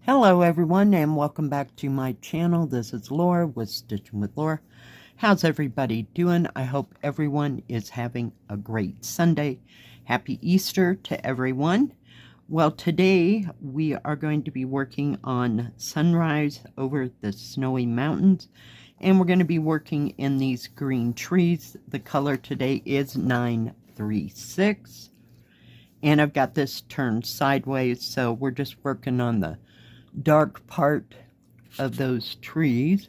Hello everyone and welcome back to my channel. This is Laura with Stitchin with Laura. How's everybody doing? I hope everyone is having a great Sunday. Happy Easter to everyone. Well, today we are going to be working on sunrise over the snowy mountains, and we're going to be working in these green trees. The color today is 936, and I've got this turned sideways, so we're just working on the dark part of those trees.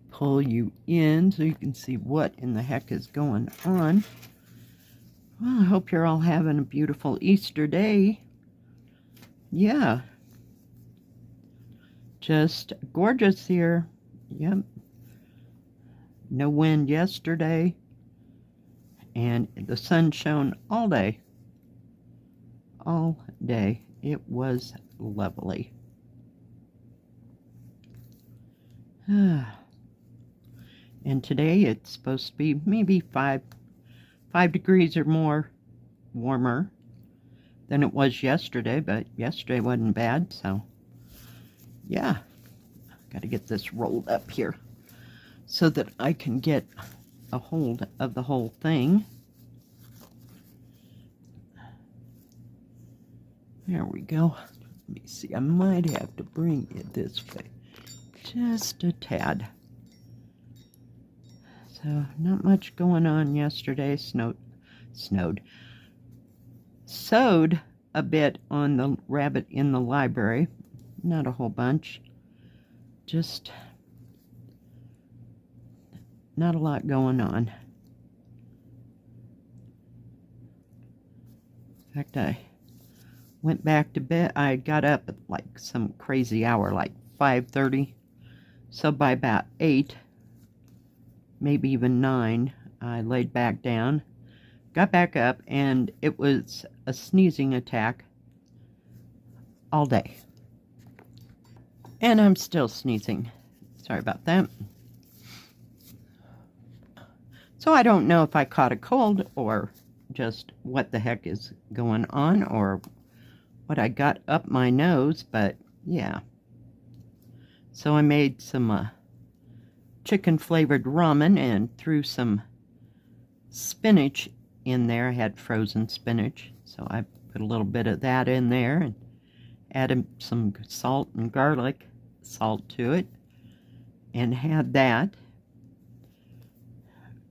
Pull you in so you can see what in the heck is going on. Well, I hope you're all having a beautiful Easter day. Yeah. Just gorgeous here. Yep. No wind yesterday. And the sun shone all day. All day. It was lovely. And today it's supposed to be maybe 5 degrees or more warmer than it was yesterday, but yesterday wasn't bad, so yeah. Got to get this rolled up here so that I can get a hold of the whole thing. There we go. Let me see, I might have to bring it this way just a tad. So not much going on yesterday. Sewed a bit on the rabbit in the library. Not a whole bunch. Just not a lot going on. In fact, I went back to bed. I got up at like some crazy hour, like 5:30. So by about 8, maybe even 9, I laid back down, got back up, and it was a sneezing attack all day. And I'm still sneezing. Sorry about that. So I don't know if I caught a cold or just what the heck is going on or what I got up my nose, but yeah. So I made some chicken flavored ramen and threw some spinach in there. I had frozen spinach, so I put a little bit of that in there and added some salt and garlic salt to it and had that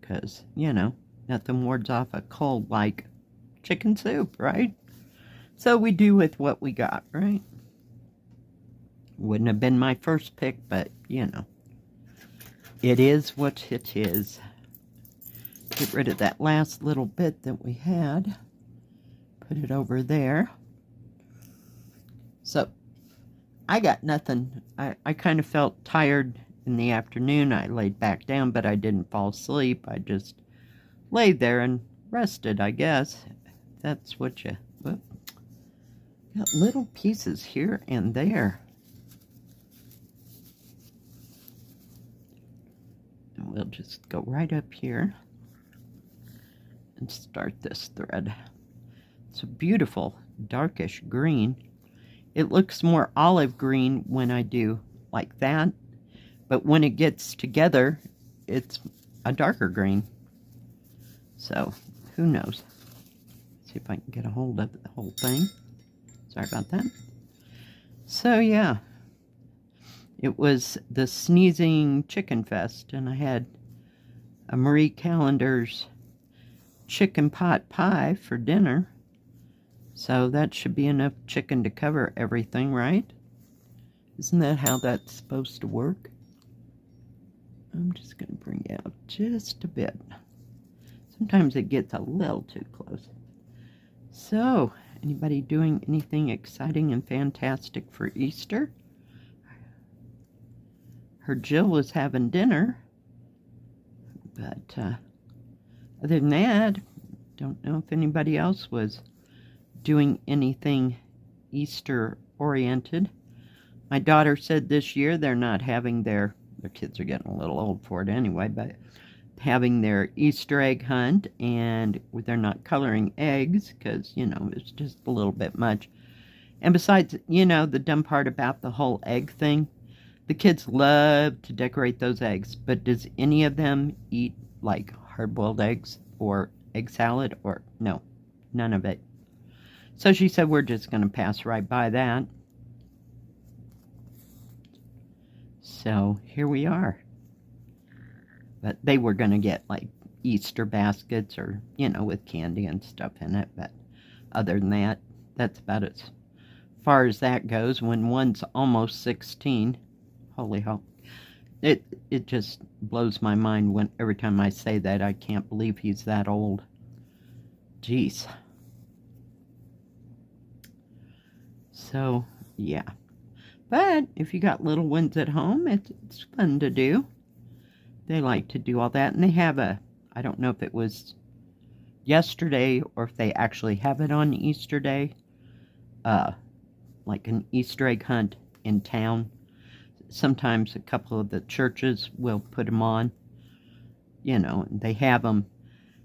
because, you know, nothing wards off a cold like chicken soup, right? So we do with what we got, right? Wouldn't have been my first pick, but, you know, it is what it is. Get rid of that last little bit that we had. Put it over there. So, I got nothing. I kind of felt tired in the afternoon. I laid back down, but I didn't fall asleep. I just laid there and rested, I guess. That's what you... Whoop. Got little pieces here and there. We'll just go right up here and start this thread. It's a beautiful darkish green. It looks more olive green when I do like that, but when it gets together, it's a darker green. So, who knows? See if I can get a hold of the whole thing. Sorry about that. So, yeah. It was the sneezing chicken fest, and I had a Marie Callender's chicken pot pie for dinner. So that should be enough chicken to cover everything, right? Isn't that how that's supposed to work? I'm just going to bring it out just a bit. Sometimes it gets a little too close. So, anybody doing anything exciting and fantastic for Easter? Heard Jill was having dinner, but other than that, don't know if anybody else was doing anything Easter oriented. My daughter said this year they're not having their kids are getting a little old for it anyway, but having their Easter egg hunt, and they're not coloring eggs because, you know, it's just a little bit much. And besides, you know, the dumb part about the whole egg thing, the kids love to decorate those eggs, but does any of them eat like hard-boiled eggs or egg salad? Or no, none of it. So she said we're just going to pass right by that. So here we are. But they were going to get like Easter baskets or, you know, with candy and stuff in it. But other than that, that's about as far as that goes when one's almost 16. Holy hell. It just blows my mind when every time I say that. I can't believe he's that old. Jeez. So, yeah. But if you got little ones at home, it's fun to do. They like to do all that. And they have I don't know if it was yesterday or if they actually have it on Easter Day. Like an Easter egg hunt in town. Sometimes a couple of the churches will put them on. You know, they have them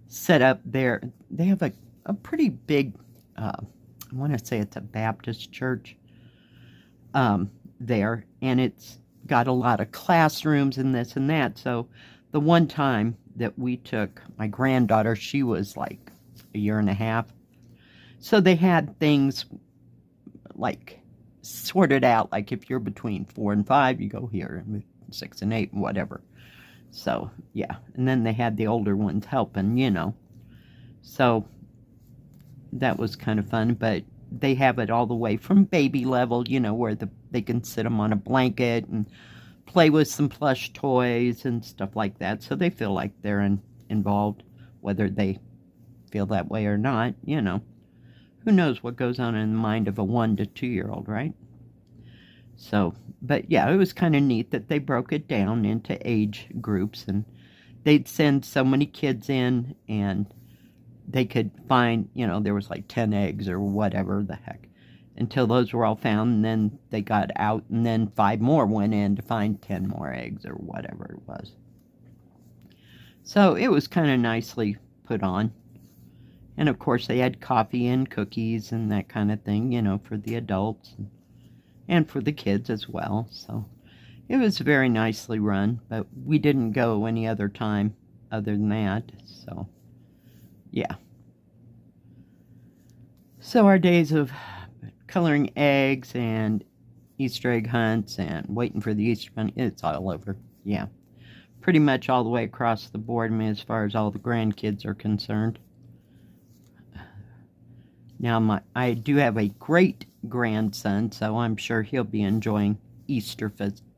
set up there. They have a pretty big, I want to say it's a Baptist church there. And it's got a lot of classrooms and this and that. So the one time that we took my granddaughter, she was like a year and a half. So they had things like sorted out, like if you're between 4 and 5, you go here, and 6 and 8 and whatever. So yeah, and then they had the older ones helping, you know. So that was kind of fun, but they have it all the way from baby level, you know, where they can sit them on a blanket and play with some plush toys and stuff like that. So they feel like they're involved, whether they feel that way or not, you know. Who knows what goes on in the mind of a 1 to 2 year old, right? So, but yeah, it was kind of neat that they broke it down into age groups, and they'd send so many kids in, and they could find, you know, there was like 10 eggs or whatever the heck, until those were all found, and then they got out, and then 5 more went in to find 10 more eggs or whatever it was. So it was kind of nicely put on. And of course they had coffee and cookies and that kind of thing, you know, for the adults and for the kids as well. So it was very nicely run, but we didn't go any other time other than that. So yeah. So our days of coloring eggs and Easter egg hunts and waiting for the Easter bunny, it's all over. Yeah. Pretty much all the way across the board, I mean, as far as all the grandkids are concerned. Now, I do have a great grandson, so I'm sure he'll be enjoying Easter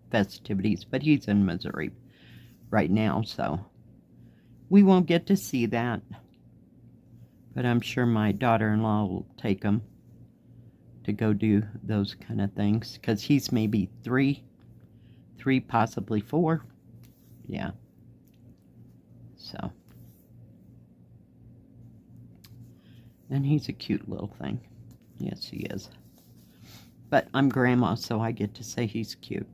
festivities, but he's in Missouri right now, so we won't get to see that. But I'm sure my daughter-in-law will take him to go do those kind of things, because he's maybe 3, possibly 4. Yeah. So. And he's a cute little thing. Yes, he is. But I'm grandma, so I get to say he's cute.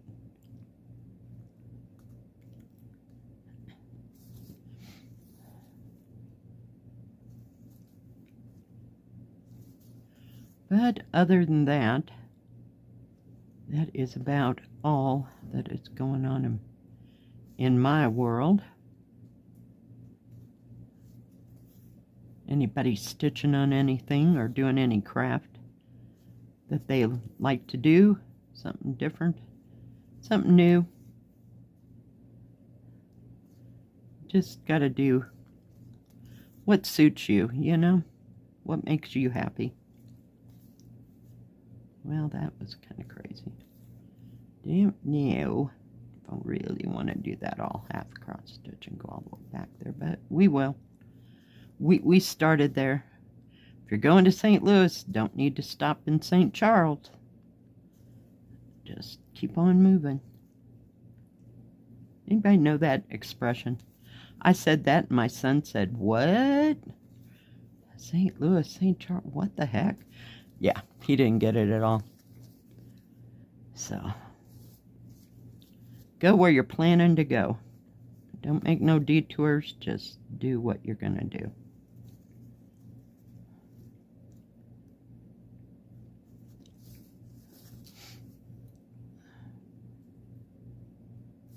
But other than that, that is about all that is going on in my world. Anybody stitching on anything or doing any craft that they like to do? Something different? Something new? Just gotta do what suits you, you know? What makes you happy? Well, that was kind of crazy. Don't know if I really want to do that all half cross stitch and go all the way back there, but we will. We started there. If you're going to St. Louis, don't need to stop in St. Charles. Just keep on moving. Anybody know that expression? I said that and my son said, "What? St. Louis, St. Charles, what the heck?" Yeah, he didn't get it at all. So, go where you're planning to go. Don't make no detours, just do what you're going to do.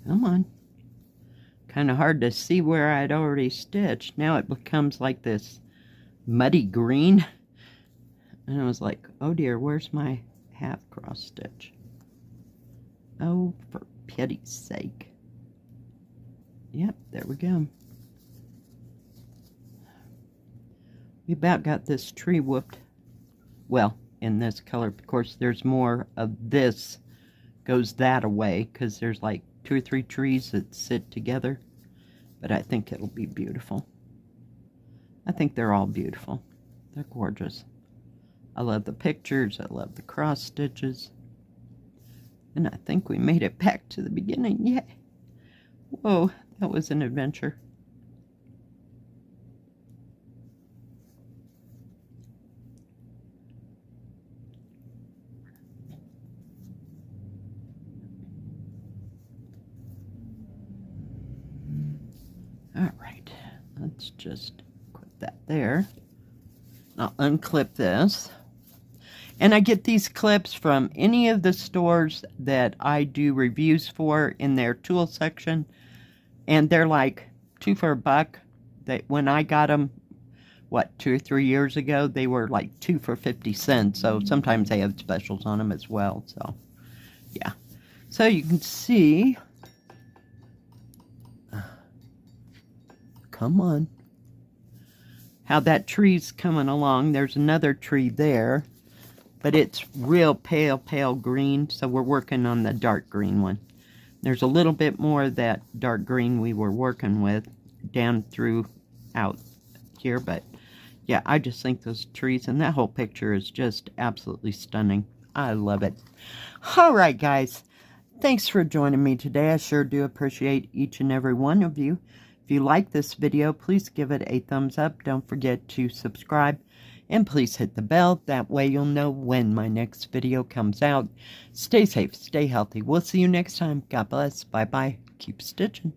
Come on. Kind of hard to see where I'd already stitched. Now it becomes like this muddy green. And I was like, oh dear, where's my half cross stitch? Oh, for pity's sake. Yep, there we go. We about got this tree whooped. Well, in this color, of course, there's more of this goes that away because there's like 2 or 3 trees that sit together. But I think it'll be beautiful. I think they're all beautiful. They're gorgeous. I love the pictures. I love the cross stitches. And I think we made it back to the beginning. Yay! Whoa, that was an adventure. All right, let's just put that there. I'll unclip this. And I get these clips from any of the stores that I do reviews for in their tool section. And they're like 2 for $1. When I got them, what, 2 or 3 years ago, they were like 2 for 50 cents. So sometimes they have specials on them as well. So, yeah. So you can see... Come on. How that tree's coming along. There's another tree there, but it's real pale, pale green, so we're working on the dark green one. There's a little bit more of that dark green we were working with down through out here, but yeah, I just think those trees and that whole picture is just absolutely stunning. I love it. All right, guys. Thanks for joining me today. I sure do appreciate each and every one of you. If you like this video, please give it a thumbs up. Don't forget to subscribe. And please hit the bell. That way you'll know when my next video comes out. Stay safe. Stay healthy. We'll see you next time. God bless. Bye-bye. Keep stitching.